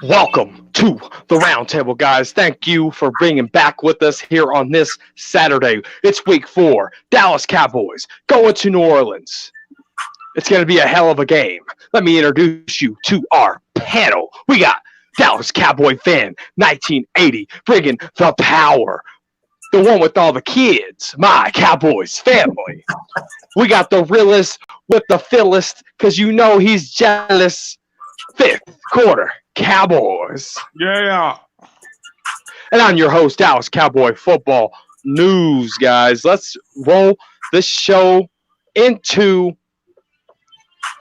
Welcome to the Roundtable, guys. Thank you for bringing back with us here on this Saturday. It's week 4. Dallas Cowboys going to New Orleans. It's going to be a hell of a game. Let me introduce you to our panel. We got Dallas Cowboy fan 1980 bringing the power. The one with all the kids, my Cowboys family. We got the realest with the fillest because you know he's jealous. 5th quarter Cowboys. Yeah. And I'm your host, Dallas Cowboy Football News, guys. Let's roll this show into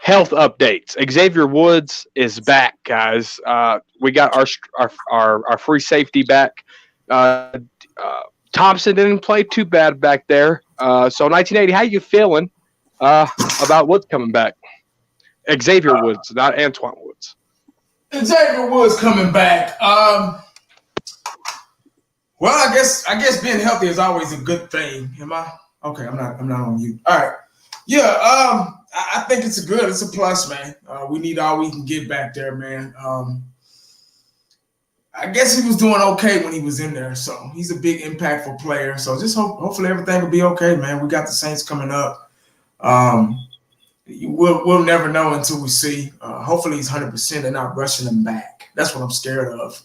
health updates. Xavier Woods is back, guys. We got our free safety back. Thompson didn't play too bad back there. So 1980, how you feeling about Woods coming back? Xavier Woods, not Antoine Woods. Xavier Woods coming back. Well, I guess being healthy is always a good thing. Am I? Okay, I'm not on mute. All right. Yeah, I think it's a plus, man. We need all we can get back there, man. I guess he was doing okay when he was in there, so he's a big impactful player. So just hopefully everything will be okay, man. We got the Saints coming up. We'll never know until we see. Hopefully he's 100% and not rushing him back. That's what I'm scared of.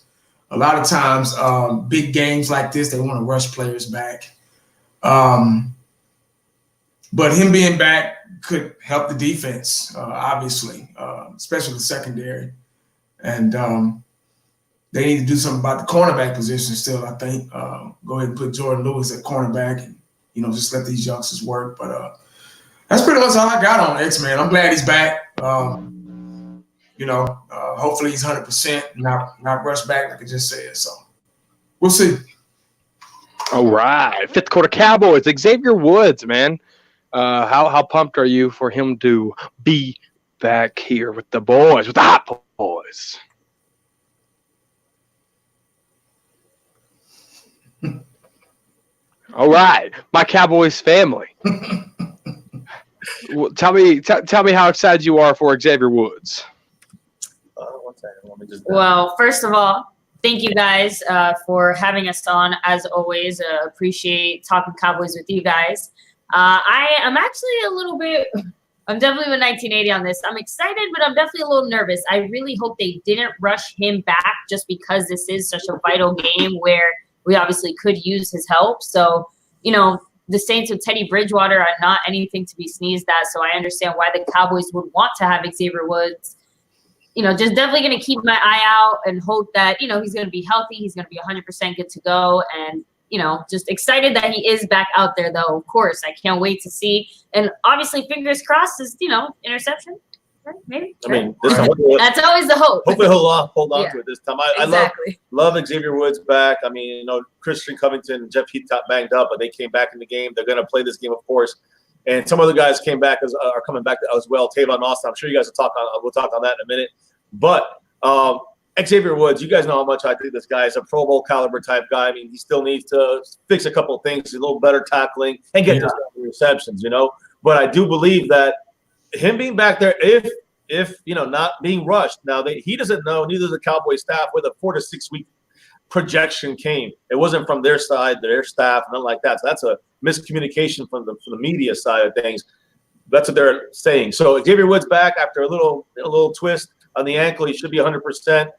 A lot of times, big games like this, they want to rush players back. But him being back could help the defense, obviously, especially the secondary. And they need to do something about the cornerback position still, I think. Go ahead and put Jordan Lewis at cornerback and, just let these youngsters work. But that's pretty much all I got on X-Man. I'm glad he's back. Hopefully he's 100%, not rushed back like I just said. So we'll see. All right. 5th quarter Cowboys. Xavier Woods, man. How pumped are you for him to be back here with the boys, with the hot boys? All right. My Cowboys family. Tell me how excited you are for Xavier Woods. One second. Let me just. Well, first of all, thank you guys for having us on. As always, appreciate talking Cowboys with you guys. I am actually I'm definitely with 1980 on this. I'm excited, but I'm definitely a little nervous. I really hope they didn't rush him back just because this is such a vital game where we obviously could use his help. So, the Saints with Teddy Bridgewater are not anything to be sneezed at, so I understand why the Cowboys would want to have Xavier Woods. Just definitely going to keep my eye out and hope that, he's going to be healthy. He's going to be 100% good to go. And, just excited that he is back out there, though, of course. I can't wait to see. And obviously, fingers crossed is, interception. Right? Maybe. I mean, that's always the hope. Hopefully he'll hold on to it this time. Exactly. I love Xavier Woods back. I mean, Christian Covington and Jeff Heath got banged up, but they came back in the game. They're going to play this game, of course. And some other guys are coming back as well. Tavon Austin, I'm sure you guys we'll talk on that in a minute. But Xavier Woods, you guys know how much I think this guy is a Pro Bowl caliber type guy. I mean, he still needs to fix a couple of things, a little better tackling, and get those receptions, But I do believe that him being back there, if not being rushed. Now he doesn't know, neither does the Cowboy staff, where the 4 to 6 week projection came. It wasn't from their side, their staff, nothing like that. So that's a miscommunication from the media side of things. That's what they're saying. So Xavier Woods back after a little twist on the ankle. He should be 100%.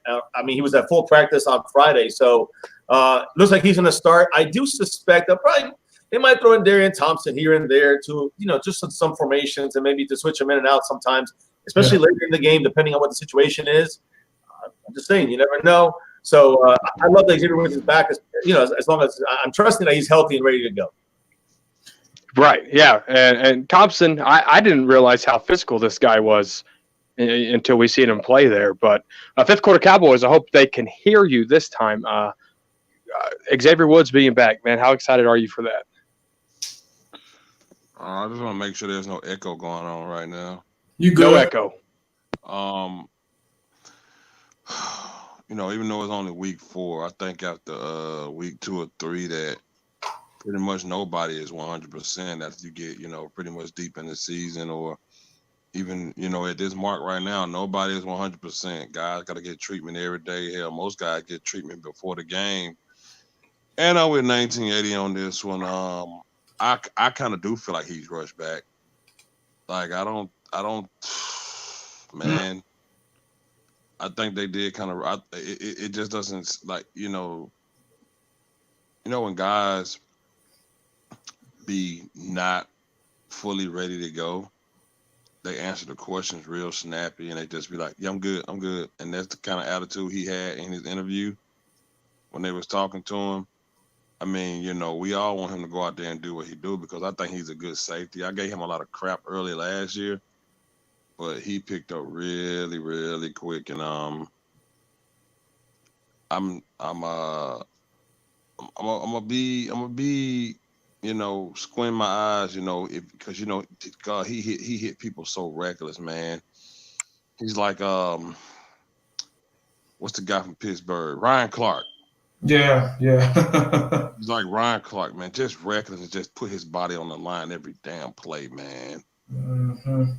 He was at full practice on Friday, so looks like he's going to start. I do suspect they might throw in Darian Thompson here and there to just some formations and maybe to switch him in and out sometimes, especially later in the game, depending on what the situation is. I'm just saying, you never know. So I love that Xavier Woods is back. As long as I'm trusting that he's healthy and ready to go. Right. Yeah. And Thompson, I didn't realize how physical this guy was until we seen him play there. But 5th quarter Cowboys, I hope they can hear you this time. Xavier Woods being back, man, how excited are you for that? I just want to make sure there's no echo going on right now. You good? No echo. Even though it's only week 4, I think after week 2 or 3 that pretty much nobody is 100% as you get, pretty much deep in the season or even at this mark right now, nobody is 100%. Guys got to get treatment every day. Hell, most guys get treatment before the game. And I'm with 1980 on this one. I kind of do feel like he's rushed back. Like I don't, man. I think they did kind of. It just doesn't like when guys be not fully ready to go, they answer the questions real snappy, and they just be like, "Yeah, I'm good, I'm good." And that's the kind of attitude he had in his interview when they was talking to him. I mean, we all want him to go out there and do what he do because I think he's a good safety. I gave him a lot of crap early last year, but he picked up really, really quick, and I'm gonna be squint my eyes, because God, he hit people so reckless, man. He's like what's the guy from Pittsburgh? Ryan Clark. Yeah. He's like Ryan Clark, man, just reckless and just put his body on the line every damn play, man. Mm-hmm.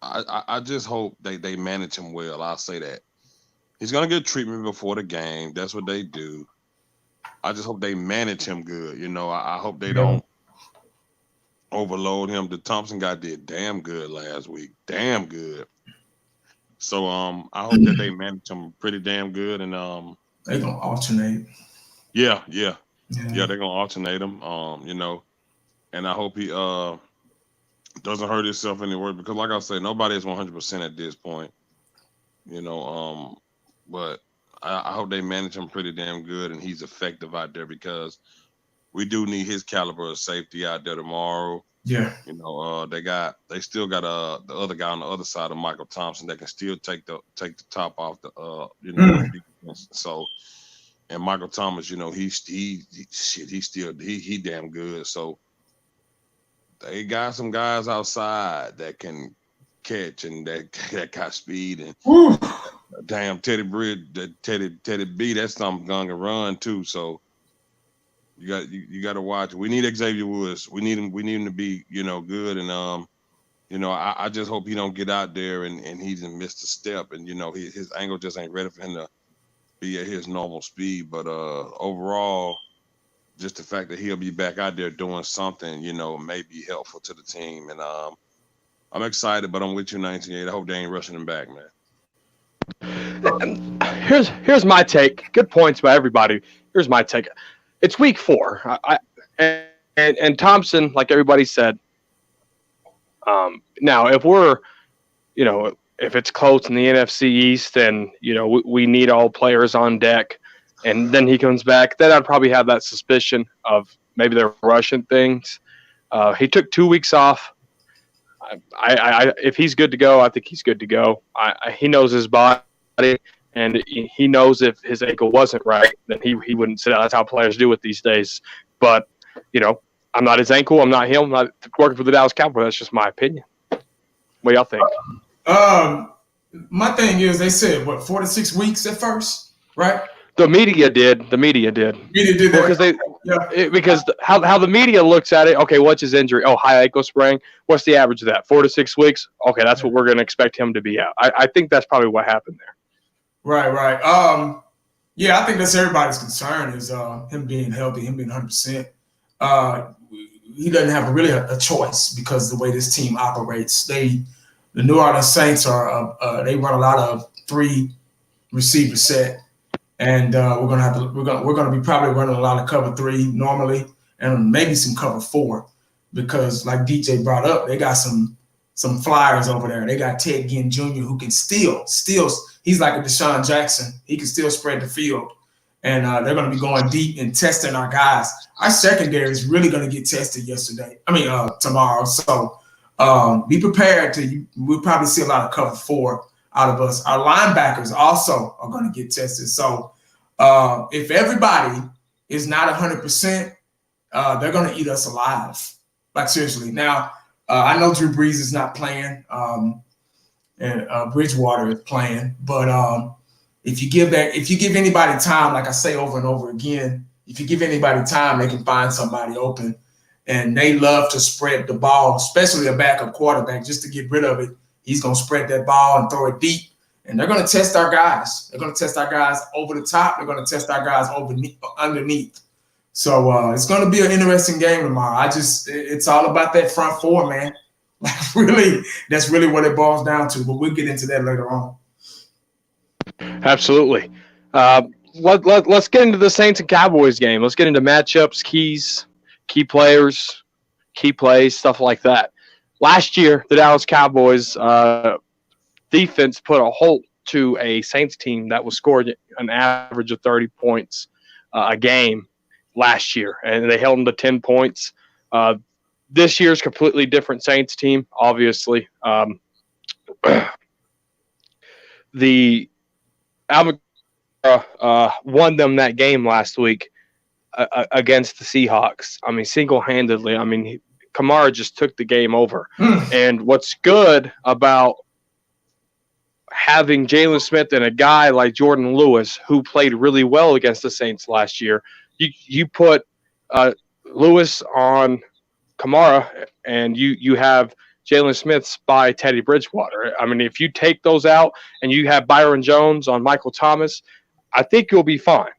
I just hope they manage him well. I'll say that. He's gonna get treatment before the game. That's what they do. I just hope they manage him good. I hope they don't overload him. The Thompson guy did damn good last week. Damn good. So I hope that they manage him pretty damn good, and they gonna alternate. Yeah, they're gonna alternate him. And I hope he doesn't hurt himself anywhere because, like I said, nobody is 100% at this point. But I hope they manage him pretty damn good, and he's effective out there because we do need his caliber of safety out there tomorrow. Yeah. They still got the other guy on the other side of Michael Thompson that can still take the top off the defense. So, and Michael Thomas, he's still damn good. So they got some guys outside that can catch and that got speed and damn Teddy B, that's something gonna run too. So you got to watch. We need Xavier Woods. We need him to be good, and I just hope he don't get out there and he didn't miss a step, and his angle just ain't ready for him to be at his normal speed. But overall, just the fact that he'll be back out there doing something, may be helpful to the team, and I'm excited. But I'm with you, 1980. I hope they ain't rushing him back, man. Here's my take. Good points by everybody. Here's my take. It's week 4. And Thompson, like everybody said. Now, if we're, if it's close in the NFC East, and we need all players on deck, and then he comes back, then I'd probably have that suspicion of maybe they're rushing things. He took 2 weeks off. If he's good to go, I think he's good to go. He knows his body. And he knows if his ankle wasn't right, then he wouldn't sit out. That's how players do it these days. But, I'm not his ankle. I'm not him. I'm not working for the Dallas Cowboys. That's just my opinion. What y'all think? My thing is, they said, 4 to 6 weeks at first, right? The media did. The media did that. Because how the media looks at it, okay, what's his injury? Oh, high ankle sprain. What's the average of that? 4 to 6 weeks? Okay, that's what we're going to expect him to be out. I think that's probably what happened there. Right. I think that's everybody's concern is him being healthy, him being 100%. He doesn't have really a choice because of the way this team operates. The New Orleans Saints they run a lot of 3 receiver set, and we're gonna be probably running a lot of cover 3 normally, and maybe some cover 4 because, like DJ brought up, they got some flyers over there. They got Ted Ginn Jr. who can steal. He's like a Deshaun Jackson. He can still spread the field. And they're going to be going deep and testing our guys. Our secondary is really going to get tested tomorrow. So be prepared we'll probably see a lot of cover 4 out of us. Our linebackers also are going to get tested. So if everybody is not 100%, they're going to eat us alive. Like, seriously. Now, I know Drew Brees is not playing, and Bridgewater is playing, but if you give anybody time, like I say over and over again, if you give anybody time, they can find somebody open. And they love to spread the ball, especially a backup quarterback, just to get rid of it. He's going to spread that ball and throw it deep. And they're going to test our guys. They're going to test our guys over the top. They're going to test our guys underneath. So it's going to be an interesting game tomorrow. It's all about that front four, man. Really, that's really what it boils down to. But we'll get into that later on. Absolutely. Let's get into the Saints and Cowboys game. Let's get into matchups, keys, key players, key plays, stuff like that. Last year, the Dallas Cowboys defense put a halt to a Saints team that was scoring an average of 30 points a game last year, and they held them to 10 points. This year's completely different Saints team, obviously. The Alabama won them that game last week against the Seahawks. I mean, single-handedly. I mean, Kamara just took the game over. And what's good about having Jalen Smith and a guy like Jordan Lewis, who played really well against the Saints last year, you put Lewis on Kamara, and you have Jalen Smith spy Teddy Bridgewater. I mean, if you take those out and you have Byron Jones on Michael Thomas, I think you'll be fine.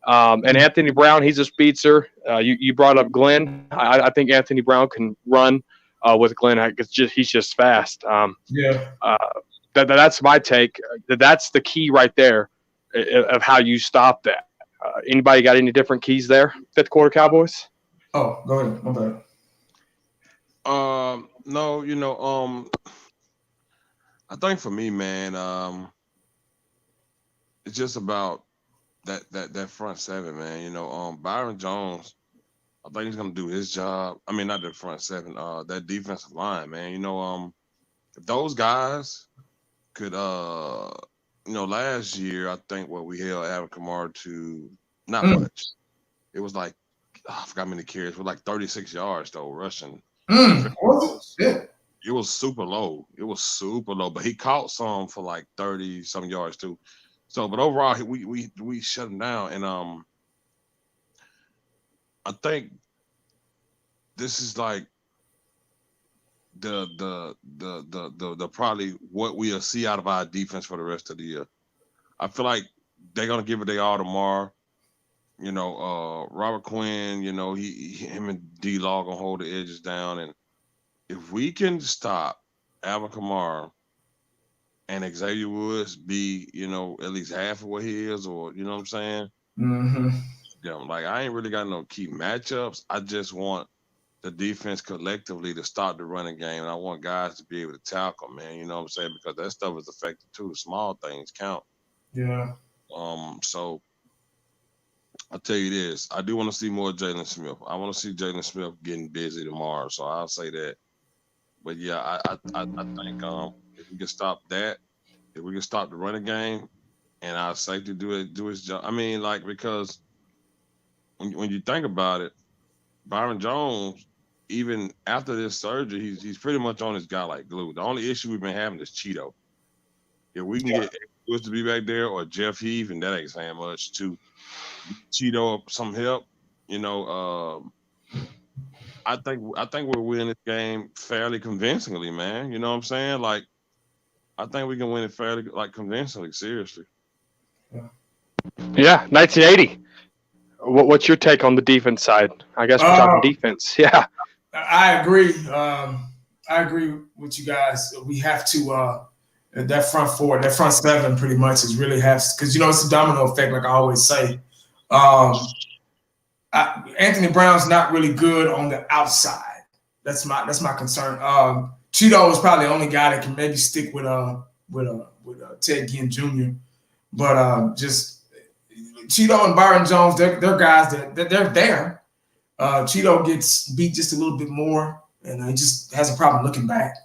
And Anthony Brown, he's a speedster. You brought up Glenn. I think Anthony Brown can run with Glenn. He's just fast. That's my take. That's the key right there of how you stop that. Anybody got any different keys there? Fifth quarter Cowboys? Oh, go ahead. My bad. No, I think for me, man, it's just about that front seven, man. Byron Jones, I think he's gonna do his job. I mean, not the front seven, that defensive line, man. If those guys could, last year I think what we held Alvin Kamara to not much. It was like I forgot how many carries. It was like 36 yards though rushing. It was super low. But he caught some for like 30 some yards too. So, but overall, we shut him down, and I think this is like the probably what we'll see out of our defense for the rest of the year. I feel like they're gonna give it their all tomorrow. Robert Quinn, him and D-Law gonna hold the edges down, and if we can stop Alvin Kamara and Xavier Woods be, at least half of what he is, or you know what I'm saying? Mm-hmm. Yeah, like I ain't really got no key matchups. I just want the defense collectively to start the running game, and I want guys to be able to tackle, man. You know what I'm saying? Because that stuff is effective too. Small things count. Yeah. So I'll tell you this: I do want to see more Jalen Smith. I want to see Jalen Smith getting busy tomorrow. So I'll say that. But yeah, I think if we can stop that, if we can stop the running game, and our safety do his job. I mean, like, because when you think about it, Byron Jones, even after this surgery, he's pretty much on his guy like glue. The only issue we've been having is Cheeto. If we can get Woods to be back there, or Jeff Heath, and that ain't saying much, to Cheeto up some help, I think we're winning this game fairly convincingly, man. You know what I'm saying? Like, I think we can win it fairly, like, convincingly, seriously. Yeah, 1980. What's your take on the defense side? I guess we're talking defense. Yeah. I agree. I agree with you guys. We have to that front four, that front seven pretty much is really because, it's a domino effect, like I always say. Anthony Brown's not really good on the outside. That's my concern. Cheeto is probably the only guy that can maybe stick with Ted Ginn Jr. But just Cheeto and Byron Jones, they're guys that they're there. Cheeto gets beat just a little bit more, and he just has a problem looking back.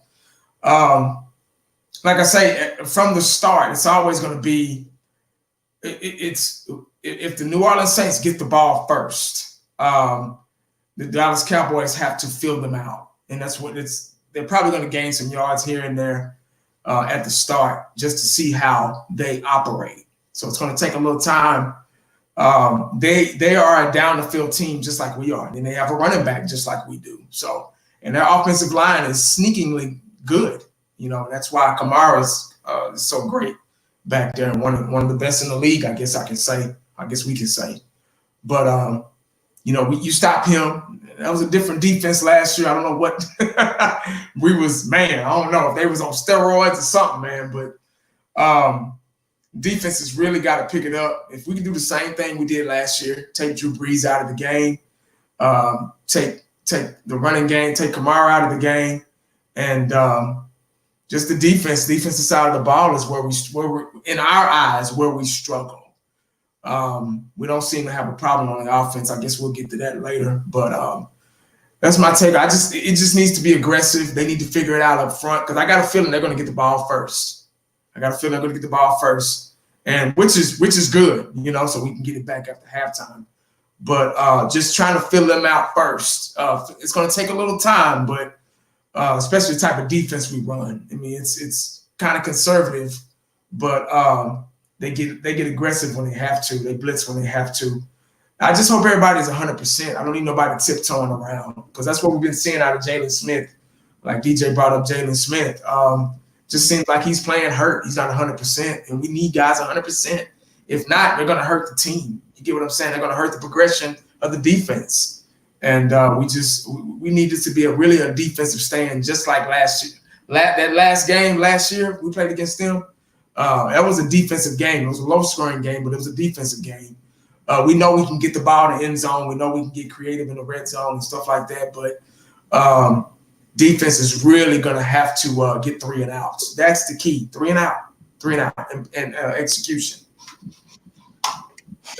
Like I say, from the start, it's always going to be it's if the New Orleans Saints get the ball first, the Dallas Cowboys have to fill them out, and that's what it's. They're probably going to gain some yards here and there at the start just to see how they operate. So it's going to take a little time They are a down the field team just like we are. And they have a running back just like we do. So, and their offensive line is sneakingly good. You know, that's why Kamara's is so great back there, and one of the best in the league, I guess we can say. But you know, you stop him. That was a different defense last year. I don't know what we was, man. I don't know if they was on steroids or something, man. But defense has really got to pick it up. If we can do the same thing we did last year, take Drew Brees out of the game, take the running game, take Kamara out of the game, and just the defensive side of the ball is where we're in our eyes where we struggle. We don't seem to have a problem on the offense. I guess we'll get to that later, but that's my take. It just needs to be aggressive. They need to figure it out up front because I got a feeling they're going to get the ball first. And which is good, you know, so we can get it back after halftime. But just trying to fill them out first. It's going to take a little time, but especially the type of defense we run. I mean, it's kind of conservative, but they get aggressive when they have to. They blitz when they have to. I just hope everybody's 100%. I don't need nobody tiptoeing around because that's what we've been seeing out of Jalen Smith. Like DJ brought up Jalen Smith. Just seems like he's playing hurt. He's not 100%, and we need guys 100%. If not, they're going to hurt the team. You get what I'm saying? They're going to hurt the progression of the defense. And we need this to be really a defensive stand, just like last year. That last game last year we played against them, that was a defensive game. It was a low-scoring game, but it was a defensive game. We know we can get the ball in the end zone. We know we can get creative in the red zone and stuff like that, but defense is really going to have to get 3 and outs. That's the key. 3 and out, and execution.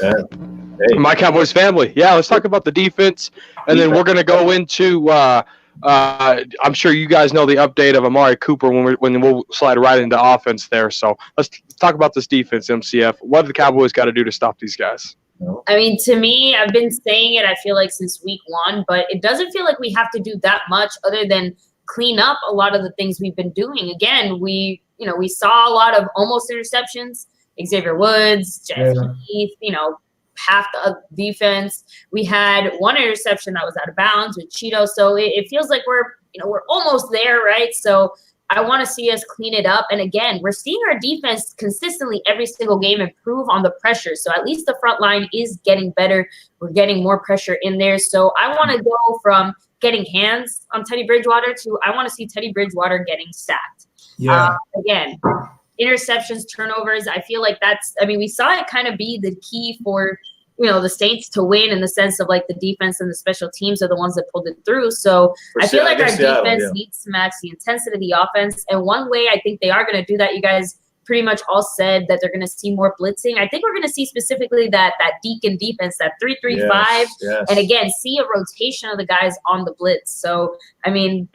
Yeah. Hey. My Cowboys family. Yeah, let's talk about the defense, and then we're going to go into I'm sure you guys know the update of Amari Cooper when we'll slide right into offense there. So let's talk about this defense, MCF. What do the Cowboys got to do to stop these guys? I mean, to me, I've been saying it, I feel like, since week 1, but it doesn't feel like we have to do that much other than clean up a lot of the things we've been doing. Again, we saw a lot of almost interceptions. Xavier Woods, Jeff Heath, half the defense. We had 1 interception that was out of bounds with Cheeto. So it feels like we're almost there, right? So I want to see us clean it up. And again, we're seeing our defense consistently every single game improve on the pressure. So at least the front line is getting better. We're getting more pressure in there. So I want to go from getting hands on Teddy Bridgewater to I want to see Teddy Bridgewater getting sacked. Yeah. Again, interceptions, turnovers. I feel like we saw it kind of be the key for the Saints to win in the sense of like the defense and the special teams are the ones that pulled it through. So I feel like our defense needs to match the intensity of the offense. And one way I think they are going to do that, you guys pretty much all said that they're going to see more blitzing. I think we're going to see specifically that Deacon defense, that 3-3-5, yes. And again, see a rotation of the guys on the blitz. So, I agree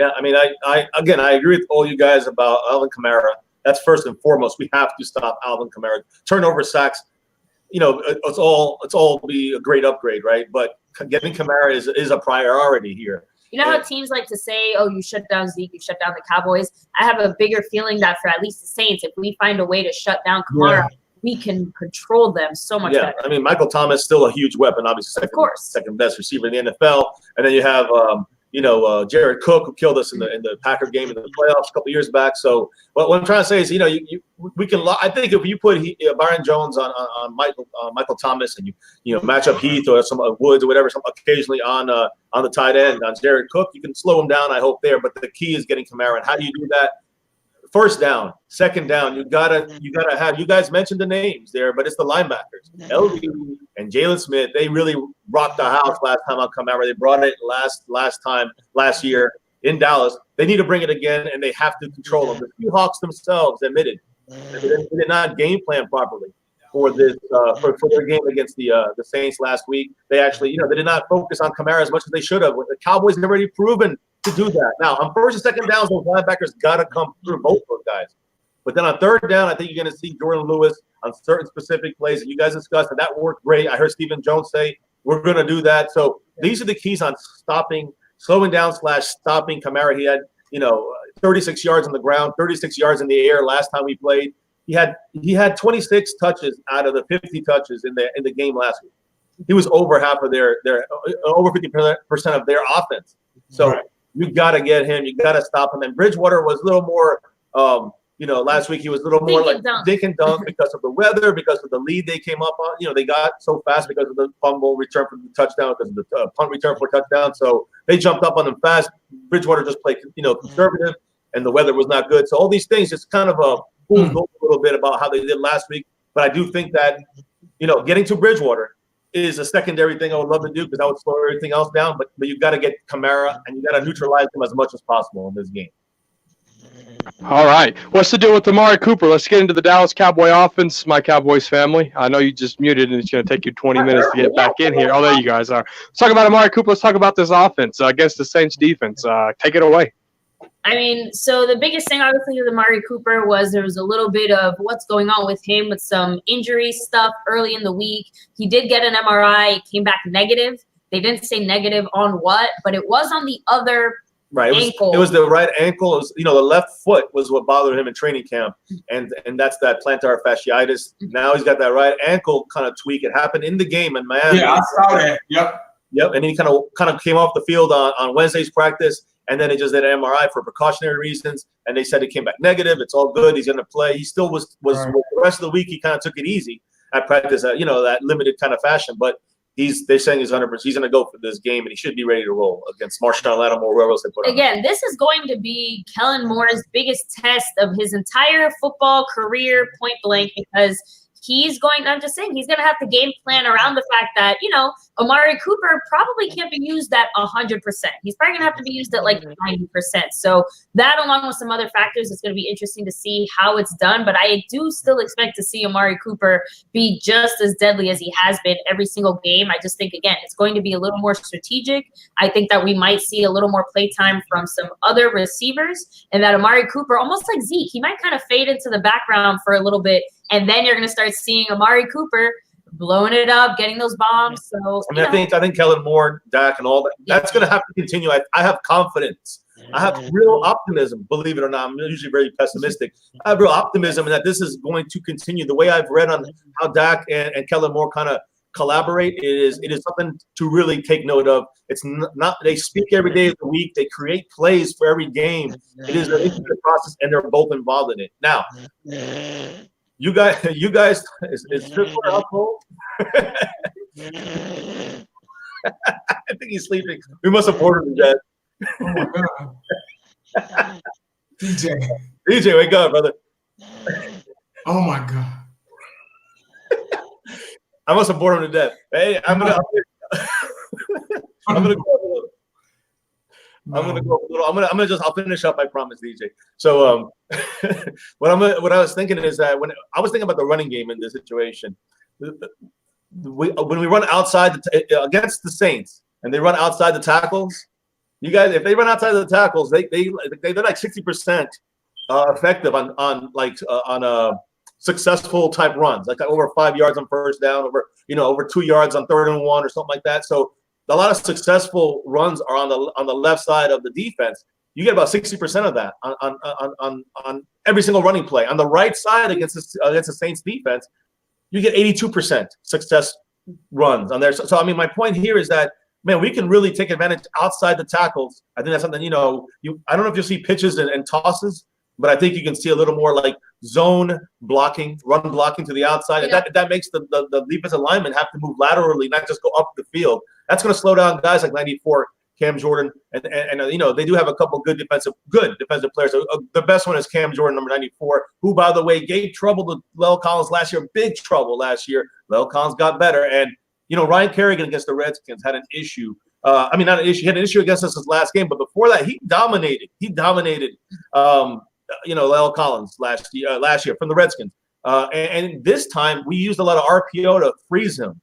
with all you guys about Alvin Kamara. That's first and foremost. We have to stop Alvin Kamara. Turnover sacks, it's all be a great upgrade, right? But getting Kamara is a priority here. You know how teams like to say, oh, you shut down Zeke, you shut down the Cowboys? I have a bigger feeling that for at least the Saints, if we find a way to shut down Kamara, we can control them so much better. I mean, Michael Thomas still a huge weapon, obviously second best receiver in the NFL. And then you have Jared Cook, who killed us in the Packer game in the playoffs a couple years back. So what I'm trying to say is, we can. I think if you put Byron Jones on Michael Thomas and you match up Heath or some Woods or whatever, occasionally on the tight end on Jared Cook, you can slow him down. I hope there, but the key is getting Kamara. And how do you do that? First down, second down, you gotta have. You guys mentioned the names there, but it's the linebackers, LB and Jalen Smith. They really rocked the house last time on Kamara. They brought it last year in Dallas. They need to bring it again, and they have to control them. The Seahawks themselves admitted they did not game plan properly for this for their game against the Saints last week. They actually, they did not focus on Kamara as much as they should have. The Cowboys have already proven to do that. Now, on first and second downs, those linebackers got to come through, both those guys. But then on third down, I think you're going to see Jordan Lewis on certain specific plays that you guys discussed, and that worked great. I heard Stephen Jones say, we're going to do that. So these are the keys on slowing down / stopping Kamara. He had, 36 yards on the ground, 36 yards in the air last time we played. He had 26 touches out of the 50 touches in the game last week. He was over half of their over 50% of their offense. So you got to get him. You got to stop him. And Bridgewater was a little more. Last week he was a little more like dink and dunk because of the weather, because of the lead they came up on. They got so fast because of the fumble return for the touchdown, because of the punt return for a touchdown. So they jumped up on them fast. Bridgewater just played, conservative, and the weather was not good. So all these things just kind of fooled a little bit about how they did last week. But I do think that, getting to Bridgewater is a secondary thing I would love to do because that would slow everything else down. But you've got to get Kamara and you got to neutralize him as much as possible in this game. All right. What's the deal with Amari Cooper? Let's get into the Dallas Cowboy offense, my Cowboys family. I know you just muted and it's going to take you 20 minutes to get back in here. Oh, there you guys are. Let's talk about Amari Cooper. Let's talk about this offense against the Saints defense. Take it away. I mean, so the biggest thing, obviously, with Amari Cooper was there was a little bit of what's going on with him with some injury stuff early in the week. He did get an MRI. It came back negative. They didn't say negative on what, but it was on the other ankle. It was the right ankle. It was, the left foot was what bothered him in training camp, and that's that plantar fasciitis. Now he's got that right ankle kind of tweak. It happened in the game in Miami. Yeah, I saw that. Yep. And he kind of came off the field on Wednesday's practice. And then they just did an MRI for precautionary reasons, and they said it came back negative. It's all good. He's going to play. He still was the rest of the week. He kind of took it easy at practice, that limited kind of fashion. But they're saying he's 100%. He's going to go for this game, and he should be ready to roll against Marshawn Lattimore, whoever else they put on. Again, this is going to be Kellen Moore's biggest test of his entire football career, point blank, because he's going to have to game plan around the fact that, Amari Cooper probably can't be used at 100%. He's probably going to have to be used at like 90%. So that, along with some other factors, it's going to be interesting to see how it's done. But I do still expect to see Amari Cooper be just as deadly as he has been every single game. I just think, again, it's going to be a little more strategic. I think that we might see a little more playtime from some other receivers, and that Amari Cooper, almost like Zeke, he might kind of fade into the background for a little bit. And then you're going to start seeing Amari Cooper blowing it up, getting those bombs. So I think Kellen Moore, Dak, and all that, that's going to have to continue. I have confidence. I have real optimism, believe it or not. I'm usually very pessimistic. I have real optimism in that this is going to continue. The way I've read on how Dak and Kellen Moore kind of collaborate, it is something to really take note of. It's not they speak every day of the week. They create plays for every game. It is an intricate process, and they're both involved in it. Now, You guys, is Tripler up cold? I think he's sleeping. We must have ordered him dead. Oh my God. DJ, wake up, brother. Oh my God. I must have bored him to death. Hey, I'm gonna go a little. I'll finish up. I promise, DJ. So, what I was thinking is that when I was thinking about the running game in this situation, when we run outside against the Saints and they run outside the tackles, you guys, if they run outside the tackles, they're like 60% effective on successful type runs, like over 5 yards on first down, over 2 yards on 3rd and 1 or something like that. So a lot of successful runs are on the left side of the defense. You get about 60% of that on every single running play. On the right side against the Saints defense, you get 82% success runs on there. So I mean, my point here is that, man, we can really take advantage outside the tackles. I think that's something, I don't know if you'll see pitches and tosses, but I think you can see a little more like zone blocking, run blocking to the outside. Yeah. And that makes the defensive linemen have to move laterally, not just go up the field. That's going to slow down guys like 94, Cam Jordan. And they do have a couple good defensive players. The best one is Cam Jordan, number 94, who, by the way, gave trouble to Lel Collins last year, big trouble last year. Lel Collins got better. And, Ryan Kerrigan against the Redskins had an issue. Not an issue. He had an issue against us his last game. But before that, he dominated. Lel Collins last year from the Redskins. And this time we used a lot of RPO to freeze him,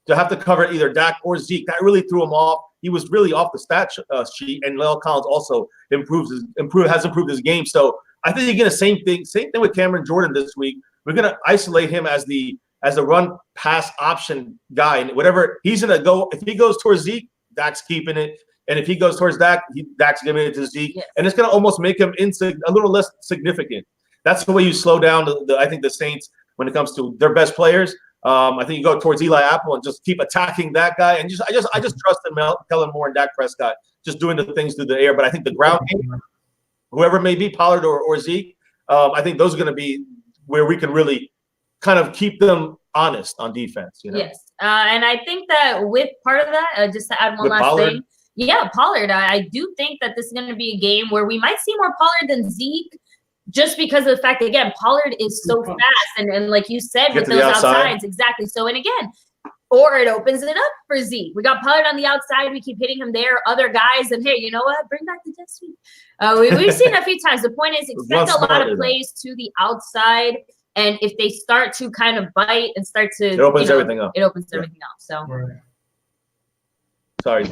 to have to cover either Dak or Zeke. That really threw him off. He was really off the stat sheet, and Lel Collins also has improved his game. So I think you're going to same thing with Cameron Jordan this week. We're going to isolate him as the run pass option guy, and whatever he's going to go. If he goes towards Zeke, Dak's keeping it. And if he goes towards Dak, Dak's giving it to Zeke. Yes. And it's going to almost make him a little less significant. That's the way you slow down I think the Saints when it comes to their best players. I think you go towards Eli Apple and just keep attacking that guy. And I just trust in Kellen Moore and Dak Prescott just doing the things through the air. But I think the ground game, whoever it may be, Pollard or Zeke, I think those are going to be where we can really kind of keep them honest on defense. Yes. And I think that with part of that, just to add one last thing. Yeah, Pollard. I do think that this is going to be a game where we might see more Pollard than Zeke. Just because of the fact that, again, Pollard is so fast. And like you said, with those outsides. Exactly. So, and again, or it opens it up for Zeke. We got Pollard on the outside. We keep hitting him there. Other guys. And, hey, you know what? Bring back the jet sweep. We've seen a few times. The point is expect a lot of plays to the outside. And if they start to kind of bite and start to – it opens everything up. It opens everything up. So. Right. Sorry.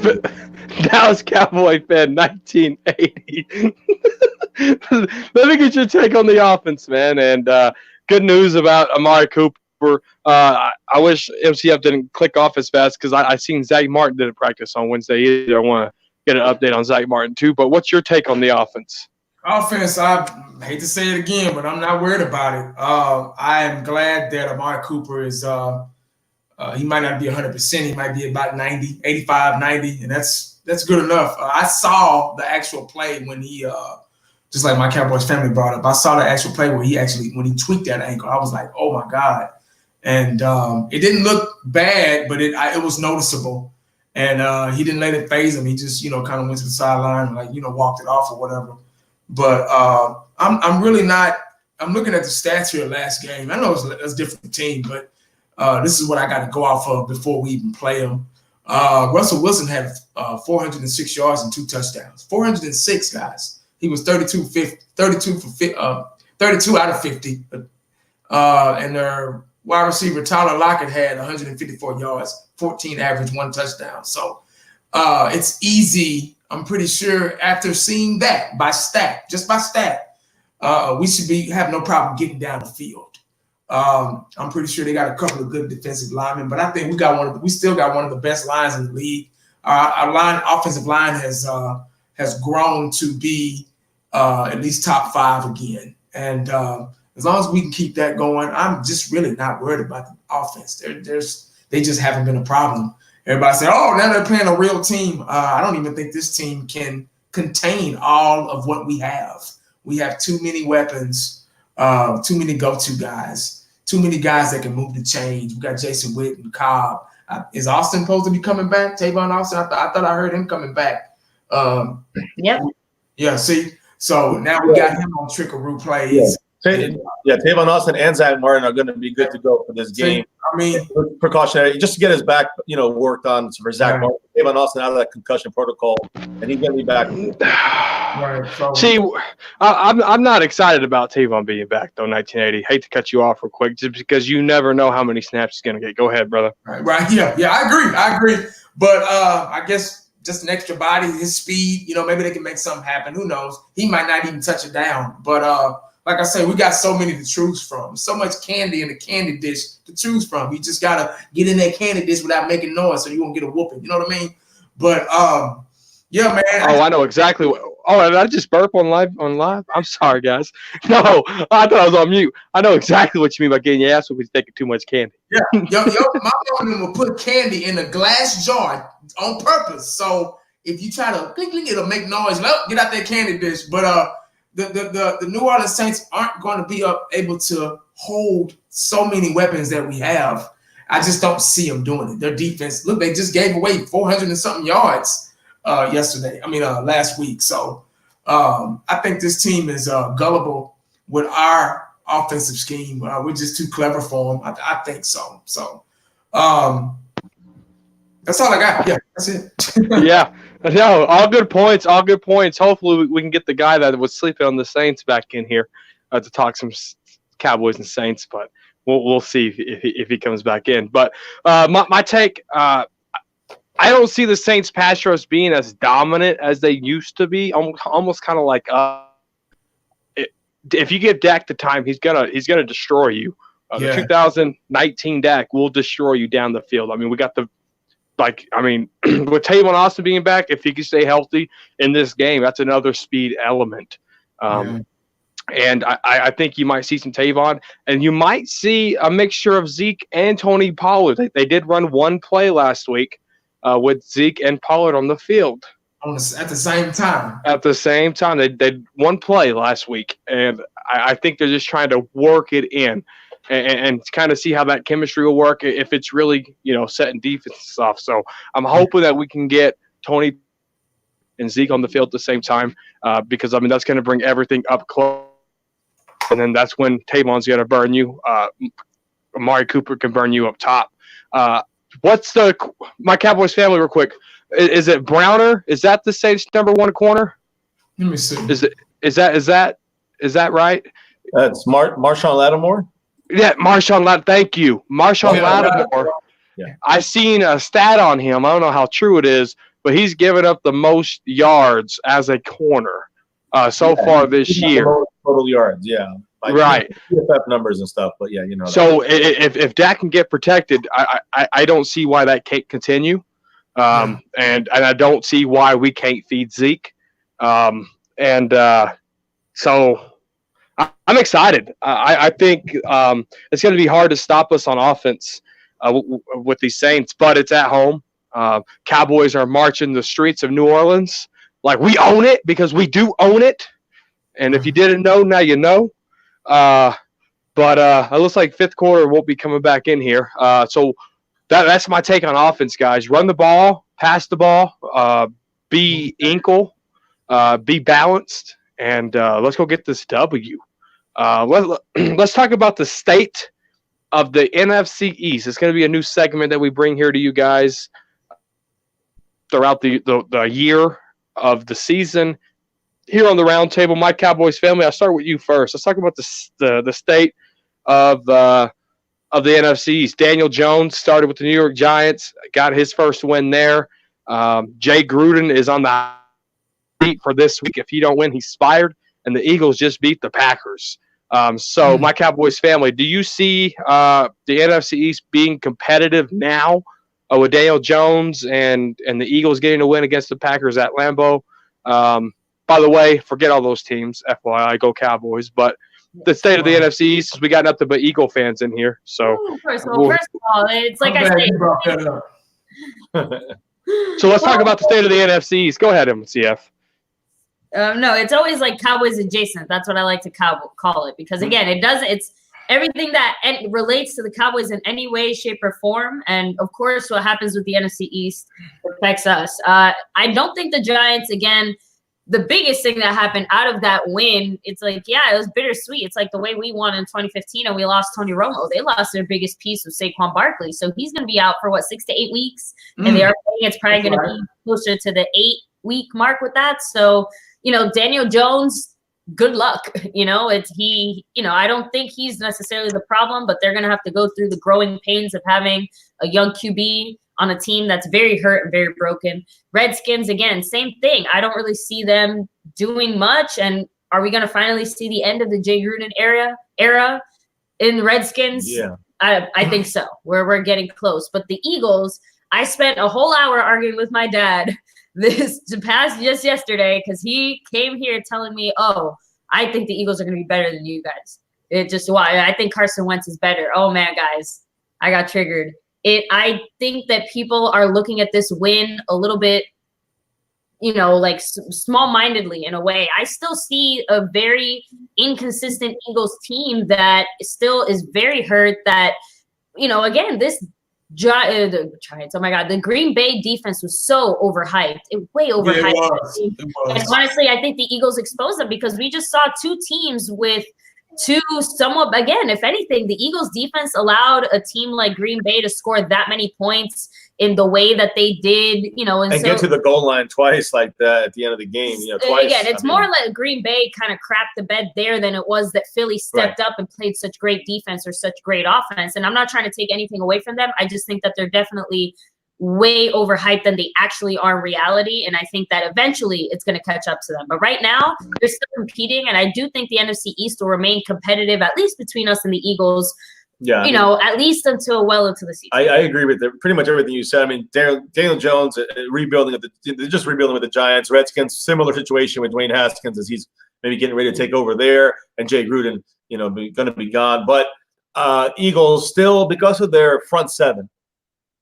Dallas Cowboy fan, 1980. Let me get your take on the offense, man. And good news about Amari Cooper. I wish MCF didn't click off as fast because I seen Zach Martin didn't practice on Wednesday either. I want to get an update on Zach Martin too. But what's your take on the offense? Offense, I hate to say it again, but I'm not worried about it. I am glad that Amari Cooper is he might not be 100%. He might be about 90, 85, 90, and that's good enough. I saw the actual play when he just like my Cowboys family brought up. I saw the actual play where when he tweaked that ankle. I was like, oh my God. And it didn't look bad, but it was noticeable. And he didn't let it phase him. He just, kind of went to the sideline, walked it off or whatever. But I'm really not – I'm looking at the stats here last game. I know it's a different team, but this is what I got to go off of before we even play them. Russell Wilson had 406 yards and 2 touchdowns. 406, guys. He was 32 out of 50. And their wide receiver, Tyler Lockett, had 154 yards, 14 average, 1 touchdown. So it's easy. I'm pretty sure after seeing that just by stat, we should have no problem getting down the field. I'm pretty sure they got a couple of good defensive linemen, but I think we still got one of the best lines in the league. Our offensive line has grown to be at least top 5 again. And as long as we can keep that going, I'm just really not worried about the offense. They just haven't been a problem. Everybody say, oh, now they're playing a real team. I don't even think this team can contain all of what we have. We have too many weapons, too many go-to guys, too many guys that can move the chains. We got Jason Witt and Cobb. Is Austin supposed to be coming back? Tavon Austin? I thought I heard him coming back. Yep. Yeah, see? So now we got him on trick-or-roo plays. Yeah, Tavon Austin and Zach Martin are going to be good to go for this game. I mean, precautionary, just to get his back, worked on for Zach Martin. Tavon Austin out of that concussion protocol, and he's going to be back. Right. So, see, I'm not excited about Tavon being back though. 1980. Hate to cut you off real quick, just because you never know how many snaps he's going to get. Go ahead, brother. Right. Yeah. I agree. But I guess just an extra body, his speed. Maybe they can make something happen. Who knows? He might not even touch it down. But like I say, we got so many to choose from. So much candy in the candy dish to choose from. You just gotta get in that candy dish without making noise, so you won't get a whooping. You know what I mean? But yeah, man. Oh, I know exactly what. Oh, did I just burp on live? I'm sorry, guys. No, I thought I was on mute. I know exactly what you mean by getting your ass whooped. He's taking too much candy. Yeah, my mom will put candy in a glass jar on purpose. So if you try to clink, it'll make noise. Get out that candy dish. But the New Orleans Saints aren't going to be able to hold so many weapons that we have. I just don't see them doing it. Their defense, look, they just gave away 400 and something yards last week. So I think this team is gullible with our offensive scheme. We're just too clever for them. I think so. So that's all I got. Yeah, that's it. Yeah. No, all good points. Hopefully we can get the guy that was sleeping on the Saints back in here to talk some Cowboys and Saints, but we'll see if he comes back in. But my take, I don't see the Saints pass rush being as dominant as they used to be. Almost kind of like if you give Dak the time, he's gonna destroy you. The 2019 Dak will destroy you down the field. I mean, we got with Tavon Austin being back, if he can stay healthy in this game, that's another speed element. And I think you might see some Tavon, and you might see a mixture of Zeke and Tony Pollard. They did run one play last week with Zeke and Pollard on the field. At the same time. At the same time. They did one play last week, and I think they're just trying to work it in and kind of see how that chemistry will work if it's really, setting defense stuff. So I'm hoping that we can get Tony and Zeke on the field at the same time because, that's going to bring everything up close. And then that's when Tavon's going to burn you. Amari Cooper can burn you up top. My Cowboys family real quick? Is it Browner? Is that the Saints' number one corner? Let me see. Is that right? That's Marshawn Lattimore. Yeah, Marshawn Lattimore. Thank you, Marshawn Lattimore. Yeah. I seen a stat on him. I don't know how true it is, but he's given up the most yards as a corner so far this year. Total yards, yeah. Right. PFF numbers and stuff, but yeah, So if Dak can get protected, I don't see why that can't continue. And I don't see why we can't feed Zeke. So I'm excited. I think it's going to be hard to stop us on offense with these Saints, but it's at home. Cowboys are marching the streets of New Orleans like we own it because we do own it. And if you didn't know, now you know. But it looks like fifth quarter won't be coming back in here. So that's my take on offense, guys. Run the ball, pass the ball, be ankle, be balanced, and let's go get this W. Let's talk about the state of the NFC East. It's going to be a new segment that we bring here to you guys throughout the year of the season. Here on the round table, my Cowboys family, I'll start with you first. Let's talk about the state of the NFC East. Daniel Jones started with the New York Giants, got his first win there. Jay Gruden is on the beat for this week. If he don't win, he's fired. And the Eagles just beat the Packers. So my Cowboys family, do you see the NFC East being competitive now with Daniel Jones and the Eagles getting a win against the Packers at Lambeau? By the way, forget all those teams. FYI, go Cowboys. But the state of the NFC East, we got nothing but Eagle fans in here. So, first of all, it's like I said. So let's talk about the state of the NFC East. Go ahead, MCF. No, it's always like Cowboys adjacent. That's what I like to call it because again, it's everything that relates to the Cowboys in any way, shape, or form. And of course, what happens with the NFC East affects us. I don't think the Giants again. The biggest thing that happened out of that win, it's like, yeah, it was bittersweet. It's like the way we won in 2015 and we lost Tony Romo. They lost their biggest piece of Saquon Barkley. So he's going to be out for, 6 to 8 weeks? And they are saying it's probably going to be closer to the 8-week mark with that. So, Daniel Jones, good luck. I don't think he's necessarily the problem, but they're going to have to go through the growing pains of having a young QB on a team that's very hurt and very broken. Redskins, again, same thing. I don't really see them doing much. And are we going to finally see the end of the Jay Gruden era in the Redskins? Yeah. I think so. We're getting close. But the Eagles, I spent a whole hour arguing with my dad just yesterday because he came here telling me, I think the Eagles are going to be better than you guys. I think Carson Wentz is better. Oh, man, guys, I got triggered. I think that people are looking at this win a little bit, small-mindedly in a way. I still see a very inconsistent Eagles team that still is very hurt that, again, this the Giants, oh my God, the Green Bay defense was so overhyped. Way overhyped. It was. And honestly, I think the Eagles exposed them because we just saw two teams with two somewhat, again, if anything, the Eagles defense allowed a team like Green Bay to score that many points in the way that they did, and get to the goal line twice like that at the end of the game, twice. Again, it's more like Green Bay kind of crapped the bed there than it was that Philly stepped up and played such great defense or such great offense. And I'm not trying to take anything away from them. I just think that they're definitely way overhyped than they actually are in reality. And I think that eventually it's going to catch up to them. But right now, they're still competing. And I do think the NFC East will remain competitive, at least between us and the Eagles, at least until well into the season. I agree with pretty much everything you said. I mean, Daniel Jones, rebuilding with the Giants. Redskins, similar situation with Dwayne Haskins as he's maybe getting ready to take over there, and Jay Gruden, going to be gone. But Eagles still, because of their front seven,